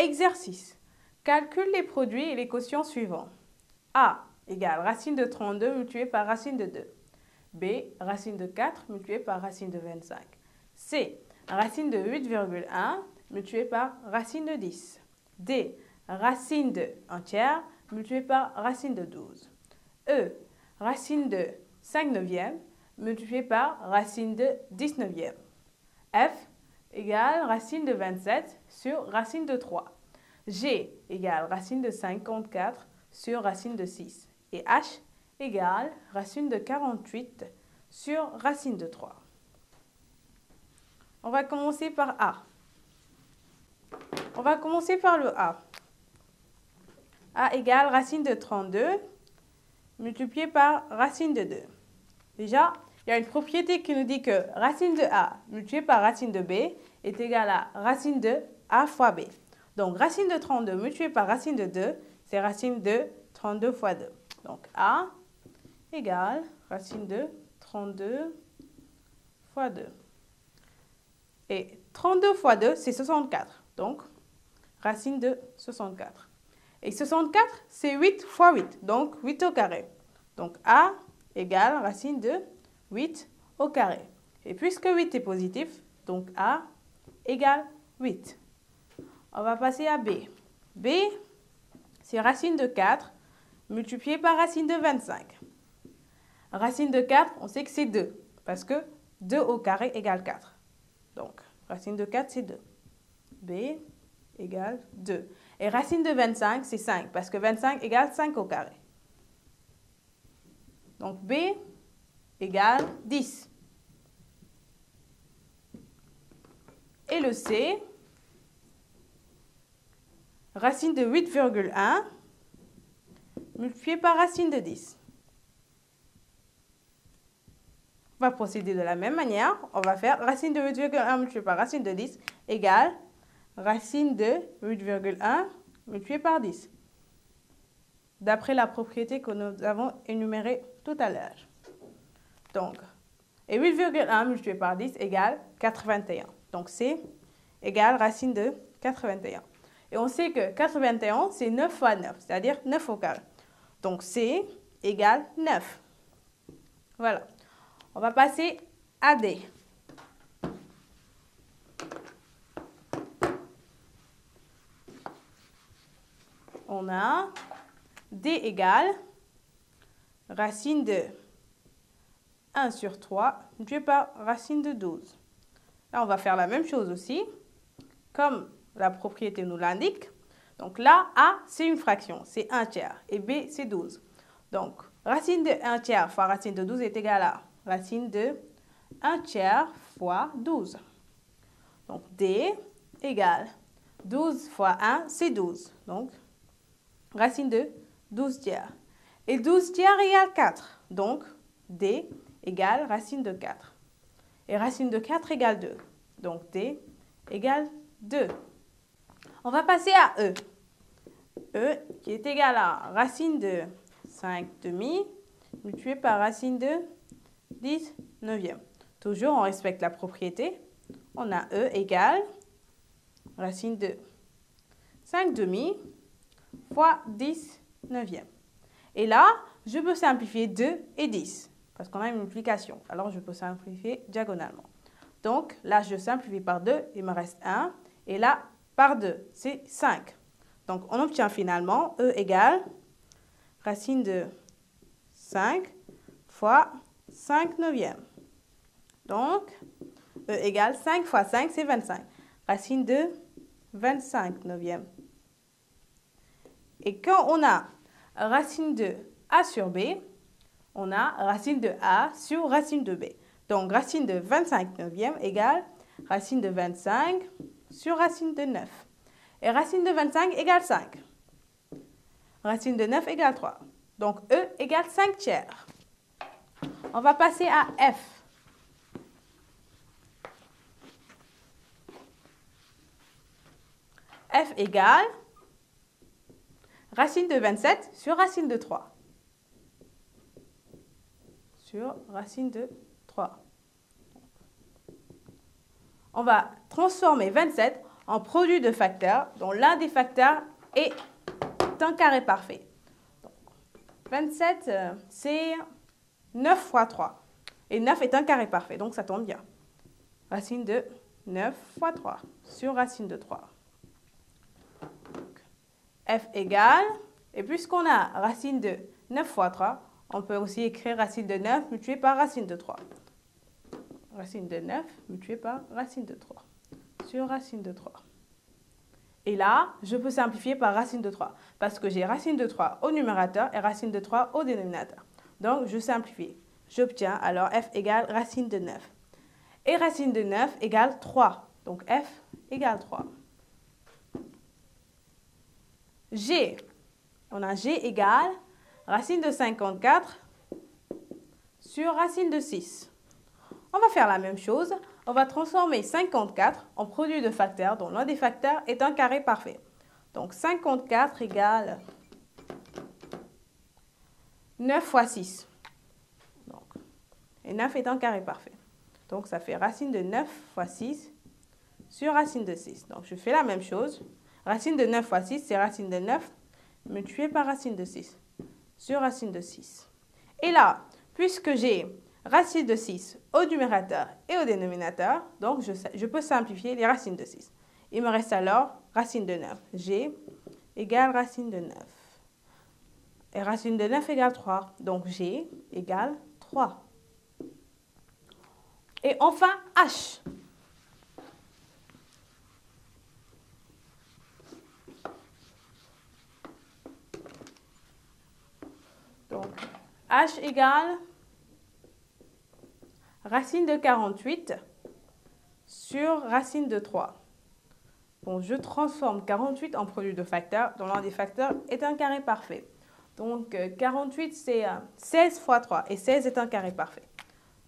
Exercice. Calcule les produits et les quotients suivants. A égale racine de 32 multiplié par racine de 2. B, racine de 4 multiplié par racine de 25. C, racine de 8,1 multiplié par racine de 10. D, racine de 1 tiers multiplié par racine de 12. E, racine de 5 neuvième multiplié par racine de 10 neuvième. F égale racine de 27 sur racine de 3. G égale racine de 54 sur racine de 6. Et H égale racine de 48 sur racine de 3. On va commencer par A. On va commencer par le A. A égale racine de 32 multiplié par racine de 2. Déjà, il y a une propriété qui nous dit que racine de A multiplié par racine de B est égale à racine de A fois B. Donc, racine de 32 multiplié par racine de 2, c'est racine de 32 fois 2. Donc, A égale racine de 32 fois 2. Et 32 fois 2, c'est 64. Donc, racine de 64. Et 64, c'est 8 fois 8. Donc, 8 au carré. Donc, A égale racine de 8 au carré. Et puisque 8 est positif, donc A égale 8. On va passer à B. B, c'est racine de 4 multiplié par racine de 25. Racine de 4, on sait que c'est 2, parce que 2 au carré égale 4. Donc, racine de 4, c'est 2. B égale 2. Et racine de 25, c'est 5, parce que 25 égale 5 au carré. Donc, B égale 10. Et le C, racine de 8,1 multiplié par racine de 10. On va procéder de la même manière. On va faire racine de 8,1 multiplié par racine de 10 égale racine de 8,1 multiplié par 10. D'après la propriété que nous avons énumérée tout à l'heure. Donc, et 8,1 multiplié par 10 égale 81. Donc, C égale racine de 81. Et on sait que 81, c'est 9 fois 9, c'est-à-dire 9 au carré. Donc, C égale 9. Voilà. On va passer à D. On a D égale racine de 1 sur 3 multiplié par racine de 12. Là, on va faire la même chose aussi, comme la propriété nous l'indique. Donc là, A, c'est une fraction, c'est 1 tiers, et B, c'est 12. Donc, racine de 1 tiers fois racine de 12 est égale à racine de 1 tiers fois 12. Donc, D égale 12 fois 1, c'est 12. Donc, racine de 12 tiers. Et 12 tiers égale 4. Donc, D égale racine de 4. Et racine de 4 égale 2. Donc, D égale 2. On va passer à E. E qui est égal à racine de 5 demi multiplié par racine de 10 neuvième. Toujours, on respecte la propriété. On a E égale racine de 5 demi fois 10 neuvième. Et là, je peux simplifier 2 et 10 parce qu'on a une multiplication. Alors, je peux simplifier diagonalement. Donc, là, je simplifie par 2, il me reste 1. Et là, par 2, c'est 5. Donc, on obtient finalement E égale racine de 5 fois 5 neuvième. Donc, E égale 5 fois 5, c'est 25. Racine de 25 neuvième. Et quand on a racine de A sur B, on a racine de A sur racine de B. Donc, racine de 25 neuvième égale racine de 25 sur racine de 9. Et racine de 25 égale 5. Racine de 9 égale 3. Donc, E égale 5 tiers. On va passer à F. F égale racine de 27 sur racine de 3. Sur racine de 3. On va transformer 27 en produit de facteurs dont l'un des facteurs est un carré parfait. Donc, 27, c'est 9 fois 3. Et 9 est un carré parfait, donc ça tombe bien. Racine de 9 fois 3 sur racine de 3. Donc, f égale, et puisqu'on a racine de 9 fois 3, on peut aussi écrire racine de 9 multiplié par racine de 3. Racine de 9 multiplié par racine de 3 sur racine de 3. Et là, je peux simplifier par racine de 3 parce que j'ai racine de 3 au numérateur et racine de 3 au dénominateur. Donc, je simplifie. J'obtiens alors f égale racine de 9. Et racine de 9 égale 3. Donc, f égale 3. G. On a G égale racine de 54 sur racine de 6. On va faire la même chose. On va transformer 54 en produit de facteurs dont l'un des facteurs est un carré parfait. Donc 54 égale 9 fois 6. Donc, et 9 est un carré parfait. Donc ça fait racine de 9 fois 6 sur racine de 6. Donc je fais la même chose. Racine de 9 fois 6, c'est racine de 9 multiplié par racine de 6 sur racine de 6. Et là, puisque j'ai racine de 6 au numérateur et au dénominateur, donc je peux simplifier les racines de 6. Il me reste alors racine de 9. G égale racine de 9. Et racine de 9 égale 3. Donc G égale 3. Et enfin, H. Donc, H égale racine de 48 sur racine de 3. Bon, je transforme 48 en produit de facteurs dont l'un des facteurs est un carré parfait. Donc, 48, c'est 16 fois 3 et 16 est un carré parfait.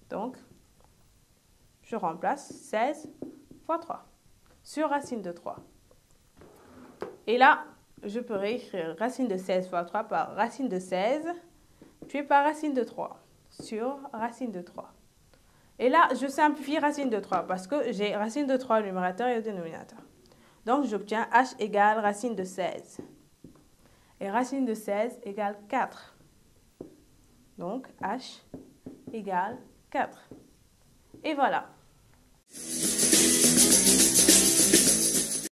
Donc, je remplace 16 fois 3 sur racine de 3. Et là, je peux réécrire racine de 16 fois 3 par racine de 16, puis par racine de 3 sur racine de 3. Et là, je simplifie racine de 3 parce que j'ai racine de 3 au numérateur et au dénominateur. Donc, j'obtiens h égale racine de 16. Et racine de 16 égale 4. Donc, h égale 4. Et voilà.